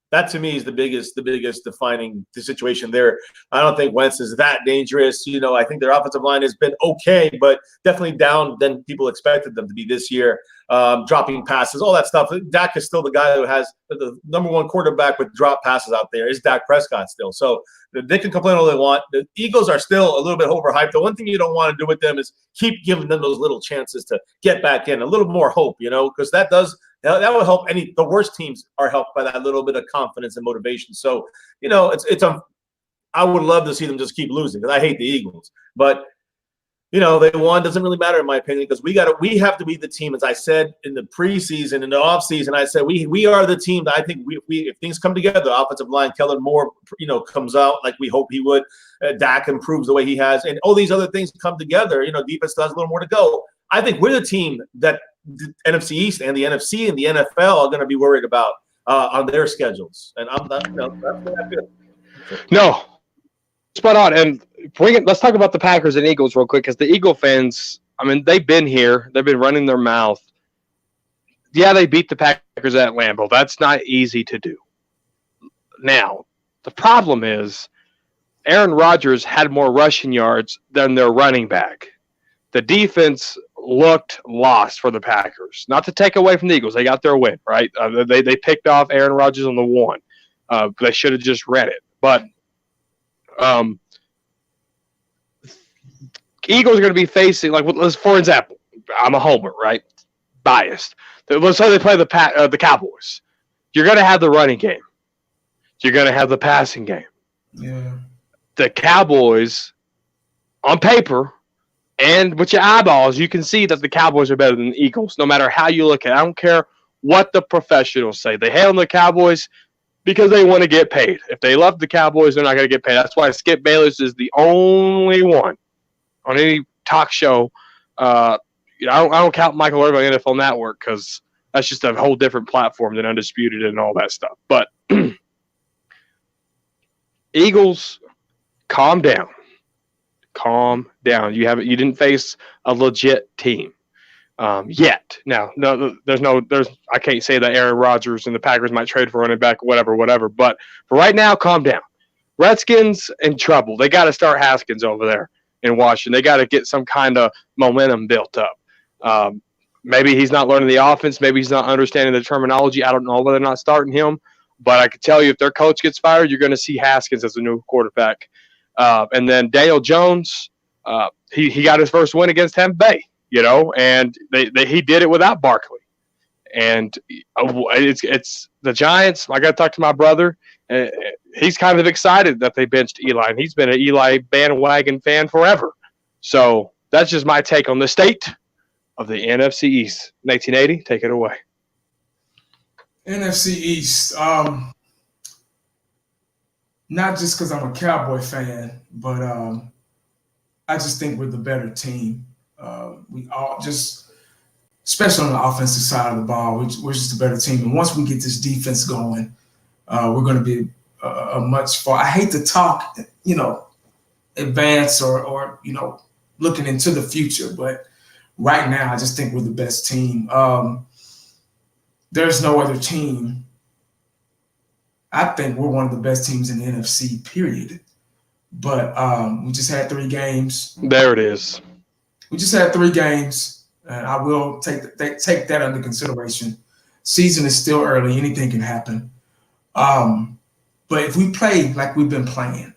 that to me is the biggest defining the situation there. I don't think Wentz is that dangerous. I think their offensive line has been okay, but definitely down than people expected them to be this year. Dropping passes, all that stuff. Dak is still the guy who has the number one quarterback with drop passes out there is Dak Prescott still. So they can complain all they want. The Eagles are still a little bit overhyped. The one thing you don't want to do with them is keep giving them those little chances to get back in, a little more hope, because that will help. The worst teams are helped by that little bit of confidence and motivation. So, I would love to see them just keep losing because I hate the Eagles. But, they won. Doesn't really matter in my opinion because we have to be the team. As I said in the preseason, in the offseason, I said we are the team that I think we if things come together, the offensive line, Kellen Moore, comes out like we hope he would. Dak improves the way he has, and all these other things come together. Defense still has a little more to go. I think we're the team that the NFC East and the NFC and the NFL are going to be worried about on their schedules, and I'm not. That's what I feel. No, spot on. And let's talk about the Packers and Eagles real quick because the Eagle fans, they've been here. They've been running their mouth. Yeah, they beat the Packers at Lambeau. That's not easy to do. Now, the problem is Aaron Rodgers had more rushing yards than their running back. The defense looked lost for the Packers. Not to take away from the Eagles. They got their win, right? They picked off Aaron Rodgers on the one. They should have just read it. But Eagles are going to be facing, for example, I'm a homer, right? Biased. Let's say they play the Cowboys. You're going to have the running game. You're going to have the passing game. Yeah. The Cowboys, on paper, and with your eyeballs, you can see that the Cowboys are better than the Eagles, no matter how you look at it. I don't care what the professionals say. They hate on the Cowboys because they want to get paid. If they love the Cowboys, they're not going to get paid. That's why Skip Bayless is the only one on any talk show. I don't count Michael Irvin on NFL Network because that's just a whole different platform than Undisputed and all that stuff. But Eagles, calm down. Calm down. You didn't face a legit team yet. Now, I can't say that Aaron Rodgers and the Packers might trade for running back, whatever. But for right now, calm down. Redskins in trouble. They got to start Haskins over there in Washington. They got to get some kind of momentum built up. Maybe he's not learning the offense. Maybe he's not understanding the terminology. I don't know whether they're not starting him. But I can tell you if their coach gets fired, you're going to see Haskins as a new quarterback. And then Daniel Jones, he got his first win against Tampa Bay, and he did it without Barkley. And it's the Giants. I got to talk to my brother. He's kind of excited that they benched Eli, and he's been an Eli bandwagon fan forever. So that's just my take on the state of the NFC East. 1980, take it away. NFC East. Not just because I'm a Cowboy fan, but I just think we're the better team. We all just, especially on the offensive side of the ball, we're just a better team. And once we get this defense going, we're going to be a much far. I hate to talk, advance or looking into the future, but right now I just think we're the best team. There's no other team. I think we're one of the best teams in the NFC, period. But we just had 3 games. There it is. We just had 3 games, and I will take that under consideration. Season is still early. Anything can happen. But if we play like we've been playing,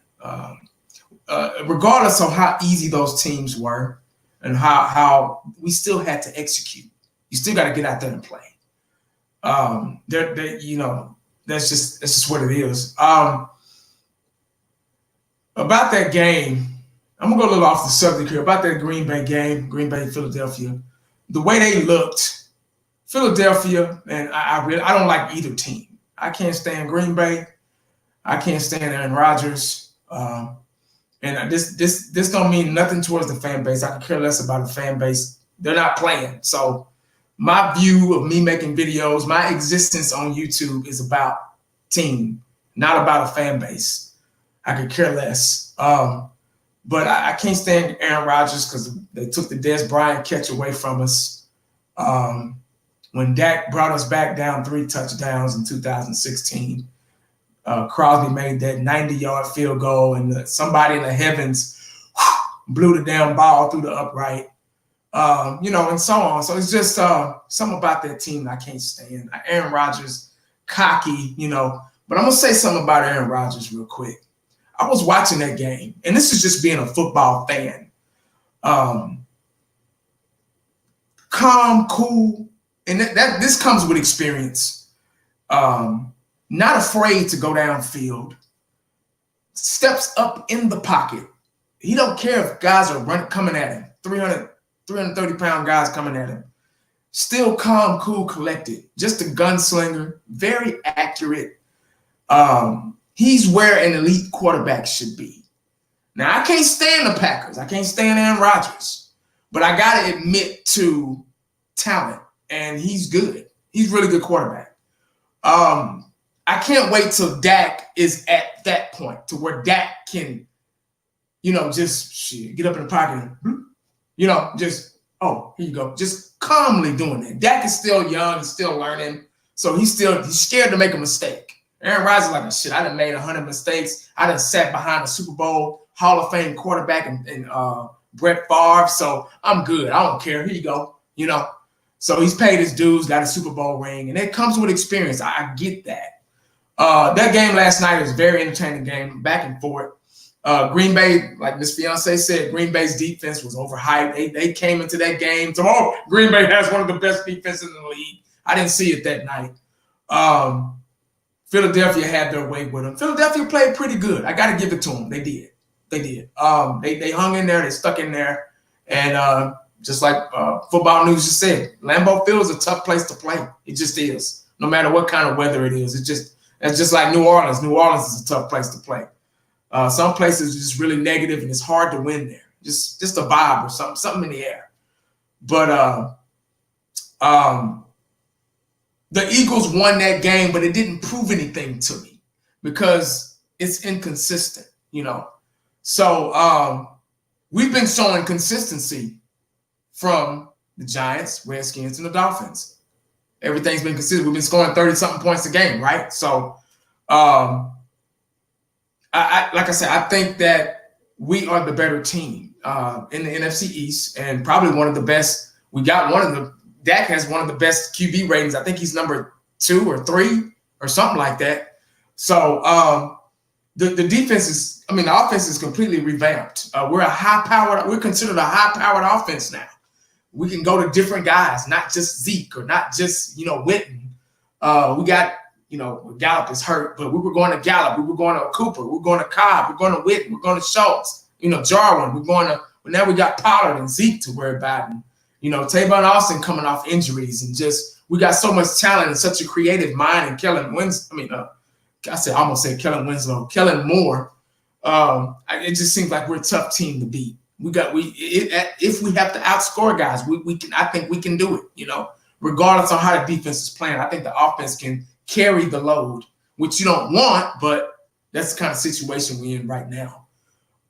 regardless of how easy those teams were and how we still had to execute, you still got to get out there and play. That's just what it is. About that game, I'm gonna go a little off the subject here. About that Green Bay game, Green Bay, Philadelphia, the way they looked, Philadelphia, and I don't like either team. I can't stand Green Bay. I can't stand Aaron Rodgers. And this don't mean nothing towards the fan base. I could care less about the fan base. They're not playing. So my view of me making videos, my existence on YouTube is about team, not about a fan base. I could care less. But I can't stand Aaron Rodgers because they took the Dez Bryant catch away from us. When Dak brought us back down 3 touchdowns in 2016, Crosby made that 90-yard field goal, and somebody in the heavens blew the damn ball through the upright, and so on. So it's just something about that team I can't stand. Aaron Rodgers, cocky, But I'm going to say something about Aaron Rodgers real quick. I was watching that game, and this is just being a football fan. Calm, cool, and this comes with experience. Not afraid to go downfield. Steps up in the pocket. He don't care if guys are coming at him. 330-pound guys coming at him. Still calm, cool, collected. Just a gunslinger. Very accurate. He's where an elite quarterback should be. Now, I can't stand the Packers. I can't stand Aaron Rodgers. But I got to admit to talent, and he's good. He's a really good quarterback. I can't wait till Dak is at that point to where Dak can, just get up in the pocket and, here you go. Just calmly doing it. Dak is still young. He's still learning. So he's scared to make a mistake. Aaron Rodgers is like, shit, I done made 100 mistakes. I done sat behind a Super Bowl Hall of Fame quarterback and Brett Favre. So I'm good. I don't care. Here you go. So he's paid his dues, got a Super Bowl ring, and it comes with experience. I get that. That game last night was a very entertaining game, back and forth. Green Bay, like Miss Fiance said, Green Bay's defense was overhyped. They came into that game. So, Green Bay has one of the best defenses in the league. I didn't see it that night. Philadelphia had their way with them. Philadelphia played pretty good. I got to give it to them. They did. They hung in there. They stuck in there. And just like Football News just said, Lambeau Field is a tough place to play. It just is. No matter what kind of weather it is. It's just like New Orleans. New Orleans is a tough place to play. Some places are just really negative and it's hard to win there. Just a vibe or something in the air. But the Eagles won that game, but it didn't prove anything to me because it's inconsistent, So we've been showing consistency from the Giants, Redskins, and the Dolphins. Everything's been consistent. We've been scoring 30-something points a game, right? So, like I said, I think that we are the better team in the NFC East and probably one of the best. Dak has one of the best QB ratings. I think he's number 2 or 3 or something like that. So the defense the offense is completely revamped. We're considered a high-powered offense now. We can go to different guys, not just Zeke or not just, Witten. We got, Gallup is hurt, but we were going to Gallup. We were going to Cooper. We're going to Cobb. We're going to Witten. We're going to Schultz. Jarwin. Now we got Pollard and Zeke to worry about. And, Tavon Austin coming off injuries and we got so much talent and such a creative mind. And Kellen Moore. It just seems like we're a tough team to beat. If we have to outscore guys, I think we can do it, regardless of how the defense is playing. I think the offense can carry the load, which you don't want, but that's the kind of situation we're in right now.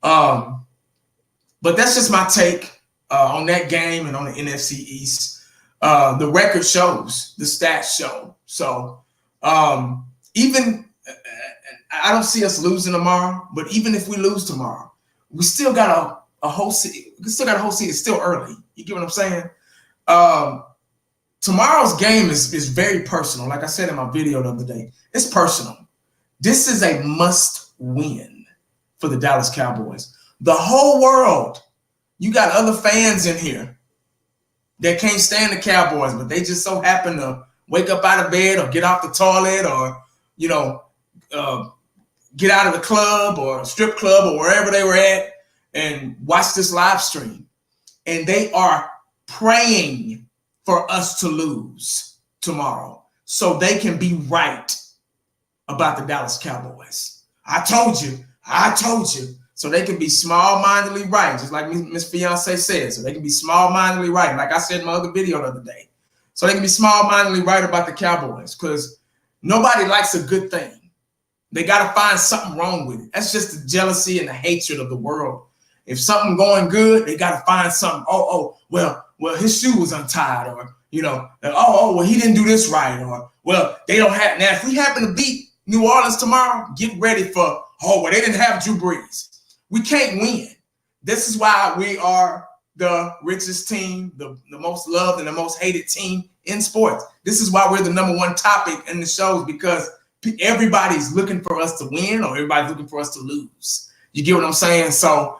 But that's just my take on that game and on the NFC East. The record shows, the stats show. So even I don't see us losing tomorrow, but even if we lose tomorrow, we still got a whole season. It's still early. You get what I'm saying? Tomorrow's game is very personal. Like I said in my video the other day, it's personal. This is a must win for the Dallas Cowboys. The whole world, you got other fans in here that can't stand the Cowboys, but they just so happen to wake up out of bed or get off the toilet or, get out of the club or strip club or wherever they were at and watch this live stream. And they are praying for us to lose tomorrow so they can be right about the Dallas Cowboys. I told you. So they can be small-mindedly right, just like Miss Fiance said. So they can be small-mindedly right, like I said in my other video the other day. So they can be small-mindedly right about the Cowboys because nobody likes a good thing. They got to find something wrong with it. That's just the jealousy and the hatred of the world. If something going good, they got to find something. Well, his shoe was untied, or well, he didn't do this right, or well, they don't have. Now, if we happen to beat New Orleans tomorrow, get ready for they didn't have Drew Brees. We can't win. This is why we are the richest team, the most loved and the most hated team in sports. This is why we're the #1 topic in the shows, because everybody's looking for us to win or everybody's looking for us to lose. You get what I'm saying? So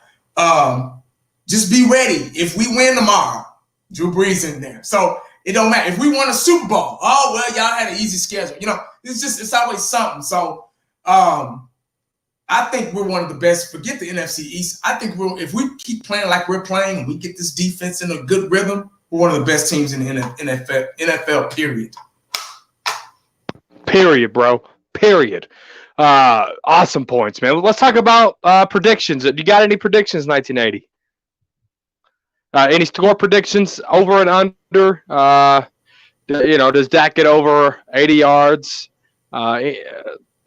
just be ready. If we win tomorrow, Drew Brees in there. So it don't matter. If we won a Super Bowl, y'all had an easy schedule. It's always something. So I think we're one of the best. Forget the NFC East. I think if we keep playing like we're playing and we get this defense in a good rhythm, we're one of the best teams in the NFL, period. Period, bro. Period. Awesome points, man. Let's talk about predictions. You got any predictions, 1980? Any score predictions over and under? Does Dak get over 80 yards?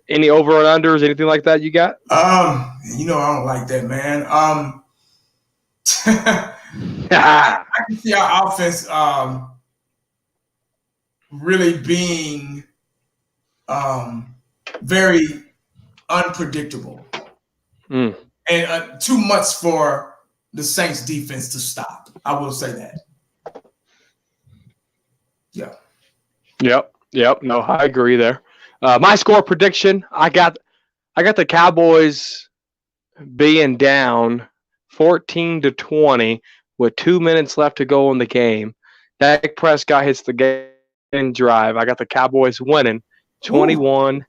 Any over and unders, anything like that you got? I don't like that, man. I can see our offense really being very unpredictable and too much for the Saints defense to stop. I will say that. Yeah. Yep. No, I agree there. My score prediction, I got the Cowboys being down 14-20 with 2 minutes left to go in the game. Dak Prescott hits the game drive. I got the Cowboys winning 21-20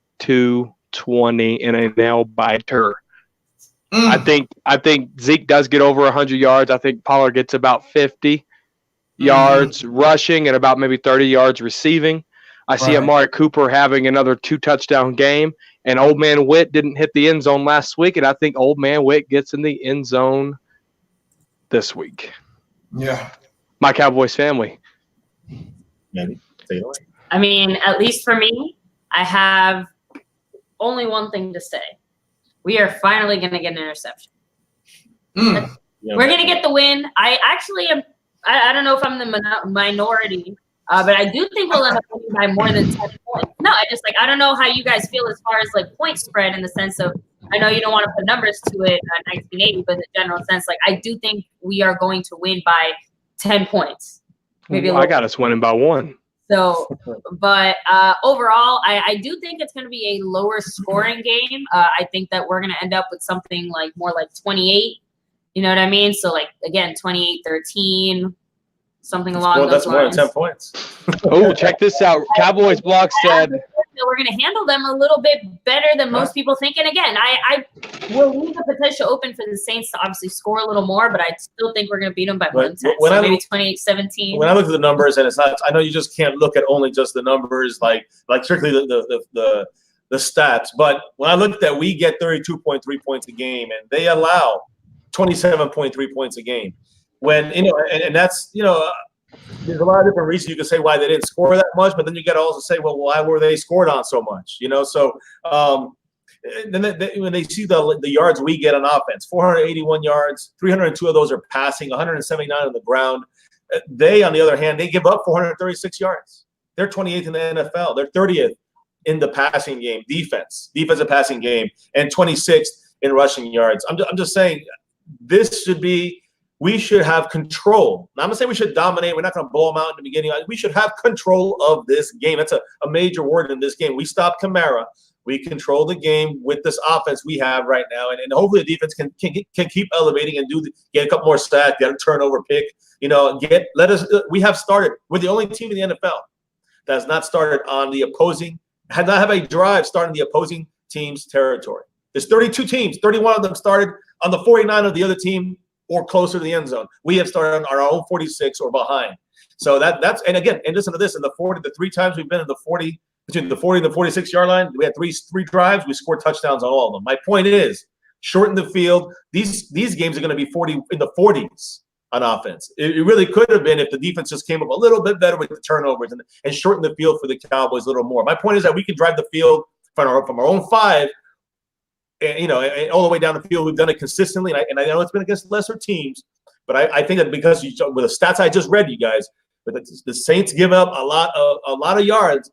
in a nail biter. I think Zeke does get over 100 yards. I think Pollard gets about 50 yards rushing and about maybe 30 yards receiving. I see Amari Cooper having another 2-touchdown game, and Old Man Witt didn't hit the end zone last week, and I think Old Man Witt gets in the end zone this week. Yeah. My Cowboys family. I mean, at least for me, I have only one thing to say. We are finally going to get an interception. We're going to get the win. I actually am – I don't know if I'm the minority – but I do think we'll end up winning by more than 10 points. No, I don't know how you guys feel as far as point spread in the sense of, I know you don't want to put numbers to it 1980, but in the general sense, I do think we are going to win by 10 points. Maybe I got us winning by 1. So, but overall, I do think it's going to be a lower scoring game. I think that we're going to end up with something more like 28. You know what I mean? So, again, 28-13. Something along those lines. That's more than 10 points. Oh, check this out. Cowboys Block said we're going to handle them a little bit better than most people think. And again, I will leave the potential open for the Saints to obviously score a little more, but I still think we're going to beat them by 110. So maybe 28-17. When I look at the numbers, and it's not, I know you just can't look at only just the numbers, like strictly the stats. But when I look at that, we get 32.3 points a game, and they allow 27.3 points a game. When and that's there's a lot of different reasons you can say why they didn't score that much, but then you got to also say, well, why were they scored on so much? So then when they see the yards we get on offense, 481 yards, 302 of those are passing, 179 on the ground. They, on the other hand, they give up 436 yards. They're 28th in the NFL. They're 30th in the passing game, defensive passing game, and 26th in rushing yards. I'm just saying this should be. We should have control. Now, I'm going to say we should dominate. We're not going to blow them out in the beginning. We should have control of this game. That's a major word in this game. We stop Kamara. We control the game with this offense we have right now. And hopefully the defense can keep elevating and get a couple more sacks, get a turnover pick. We have started. We're the only team in the NFL that has not started on the opposing, had not have a drive starting the opposing team's territory. There's 32 teams. 31 of them started on the 49 of the other team or closer to the end zone. We have started on our own 46 or behind. So that's and again, and listen to this, the 3 times we've been in the 40, between the 40 and the 46-yard line, we had three drives, we scored touchdowns on all of them. My point is, shorten the field. These games are going to be 40 in the 40s on offense. It really could have been if the defense just came up a little bit better with the turnovers and shorten the field for the Cowboys a little more. My point is that we can drive the field from our own 5 and all the way down the field, we've done it consistently. And I know it's been against lesser teams, but I think that because with the stats I just read, you guys, but the Saints give up a lot of yards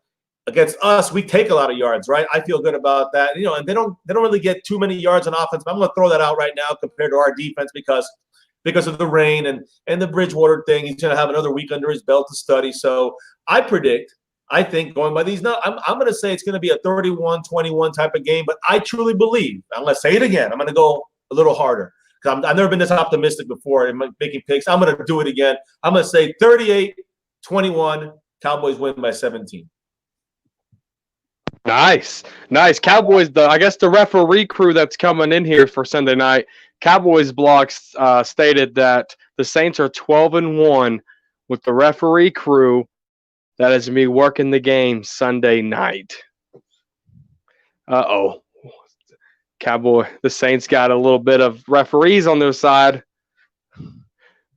against us. We take a lot of yards, right? I feel good about that. And they don't really get too many yards on offense. But I'm going to throw that out right now compared to our defense because of the rain and the Bridgewater thing. He's going to have another week under his belt to study. So I think going by these, I'm going to say it's going to be a 31-21 type of game. But I truly believe, I'm going to say it again, I'm going to go a little harder. I've never been this optimistic before in making picks. I'm going to do it again. I'm going to say 38-21, Cowboys win by 17. Nice. Cowboys, I guess the referee crew that's coming in here for Sunday night, Cowboys blogs stated that the Saints are 12-1 with the referee crew that is going to be working the game Sunday night. Uh-oh. The Saints got a little bit of referees on their side.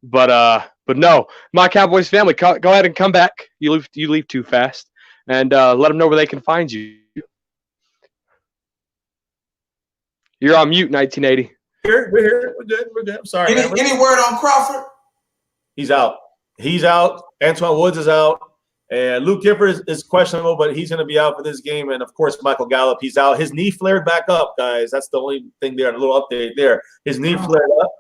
But no, my Cowboys family, go ahead and come back. You leave too fast. And let them know where they can find you. You're on mute, 1980. We're here. We're good. I'm sorry. Any word on Crawford? He's out. Antoine Woods is out. And Luke Gifford is questionable, but he's going to be out for this game. And, of course, Michael Gallup, he's out. His knee flared back up, guys. That's the only thing there, a little update there. His knee flared up,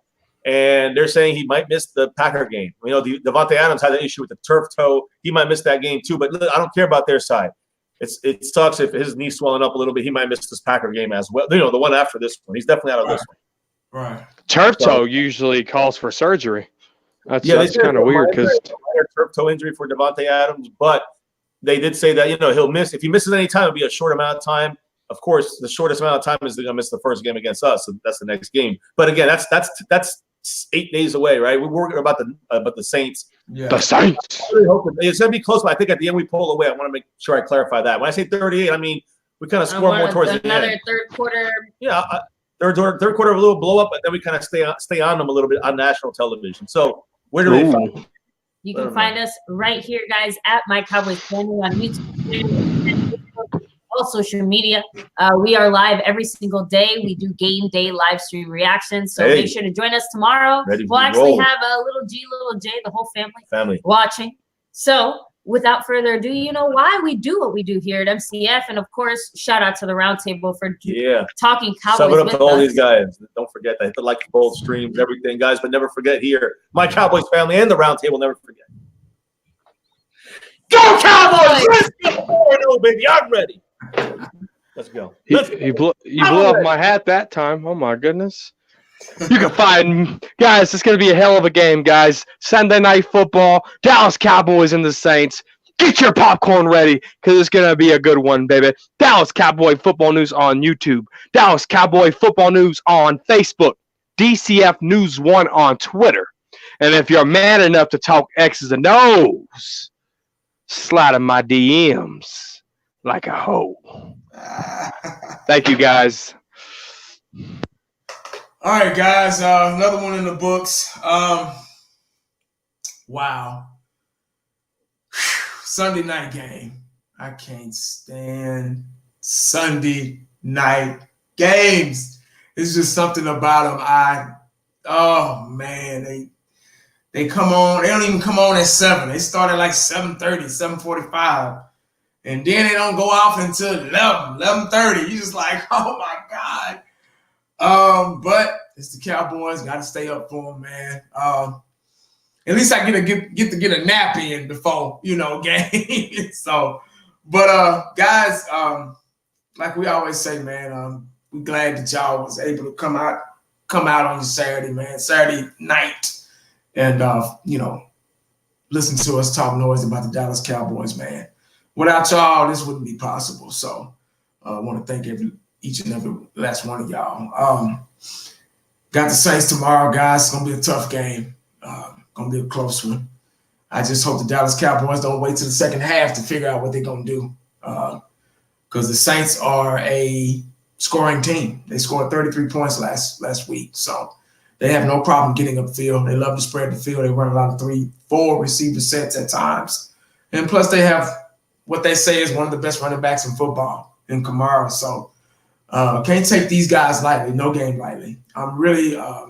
and they're saying he might miss the Packer game. Devontae Adams had an issue with the turf toe. He might miss that game too, but look, I don't care about their side. It sucks if his knee's swelling up a little bit. He might miss this Packer game as well. The one after this one. He's definitely out of this one. Right. Turf toe usually calls for surgery. That's kind of weird because turf toe injury for Devontae Adams, but they did say that he'll miss. If he misses any time, it'll be a short amount of time. Of course, the shortest amount of time is they're gonna miss the first game against us. So that's the next game. But again, that's 8 days away, right? We're working about the Saints. Yeah. the Saints. I really hope it's gonna be close, but I think at the end we pull away. I want to make sure I clarify that. When I say 38, I mean we kind of score more towards the end. Another third quarter. Yeah, third quarter a little blow up, but then we kind of stay on them a little bit on national television. So where do they find them? You can find us right here, guys, at My Cowboys Family on YouTube, all social media. We are live every single day. We do game day live stream reactions. So make sure to join us tomorrow. We'll actually have a little G, little J, the whole family watching. So without further ado, you know why we do what we do here at MCF. And of course, shout out to the roundtable for talking Cowboys. Sum it up to all these guys. Don't forget that hit the like, bold streams, everything, guys. But never forget here, My Cowboys Family and the roundtable. Never forget. Go Cowboys! Let's go 4-0, baby. I'm ready. Let's go. You blew off my hat that time. Oh my goodness. You can find guys. It's going to be a hell of a game, guys. Sunday night football. Dallas Cowboys and the Saints. Get your popcorn ready because it's going to be a good one, baby. Dallas Cowboy Football News on YouTube. Dallas Cowboy Football News on Facebook. DCF News 1 on Twitter. And if you're man enough to talk X's and O's, slide in my DMs like a hoe. Thank you, guys. All right, guys. Another one in the books. Wow. Sunday night game. I can't stand Sunday night games. It's just something about them. Oh man, they come on. They don't even come on at 7. They start at like 7:30, 7:45. And then they don't go off until 11:30. You just like, oh my God. But it's the Cowboys. Got to stay up for them, man. At least I get to get a nap in before game. So, but guys, like we always say, man, we're glad that y'all was able to come out on your Saturday, man, Saturday night, and listen to us talk noise about the Dallas Cowboys, man. Without y'all, this wouldn't be possible. So, I want to thank each and every last one of y'all. Got the Saints tomorrow, guys. It's gonna be a tough game. Gonna be a close one. I just hope the Dallas Cowboys don't wait till the second half to figure out what they're gonna do. Because the Saints are a scoring team. They scored 33 points last week. So they have no problem getting upfield. They love to spread the field. They run a lot of 3-4 receiver sets at times. And plus they have what they say is one of the best running backs in football in Kamara. So Can't take these guys lightly. No game lightly. I'm really a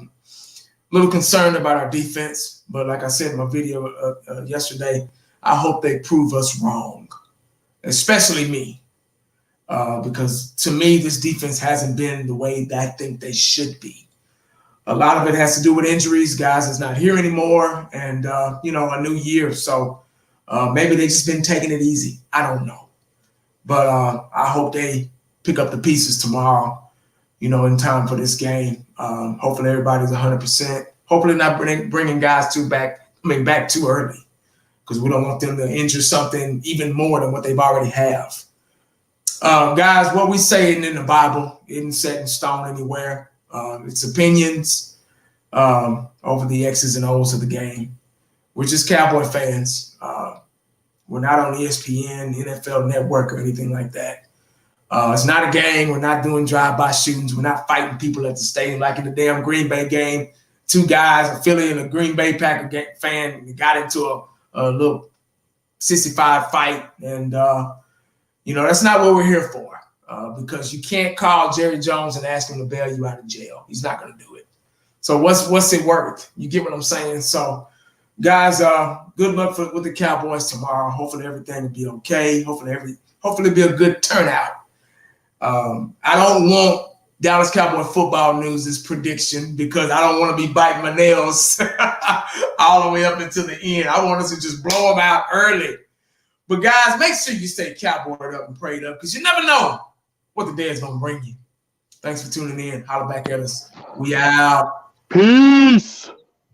little concerned about our defense, but like I said in my video yesterday, I hope they prove us wrong, especially me, because to me, this defense hasn't been the way that I think they should be. A lot of it has to do with injuries. Guys is not here anymore, and a new year. So maybe they just been taking it easy. I don't know, but I hope they pick up the pieces tomorrow, in time for this game. Hopefully everybody's 100%. Hopefully not bringing guys back too early, because we don't want them to injure something even more than what they've already have. Guys, what we say in the Bible isn't set in stone anywhere. It's opinions over the X's and O's of the game. We're just Cowboy fans. We're not on ESPN, NFL Network, or anything like that. It's not a gang. We're not doing drive-by shootings. We're not fighting people at the stadium like in the damn Green Bay game. Two guys, a Philly and a Green Bay Packer fan, got into a little sissified fight. And, that's not what we're here for, because you can't call Jerry Jones and ask him to bail you out of jail. He's not going to do it. So what's it worth? You get what I'm saying? So, guys, good luck with the Cowboys tomorrow. Hopefully everything will be okay. Hopefully it'll be a good turnout. I don't want Dallas Cowboy football news' prediction, because I don't want to be biting my nails all the way up until the end. I want us to just blow them out early. But, guys, make sure you stay cowboyed up and prayed up, because you never know what the day is going to bring you. Thanks for tuning in. Holler back at us. We out. Peace.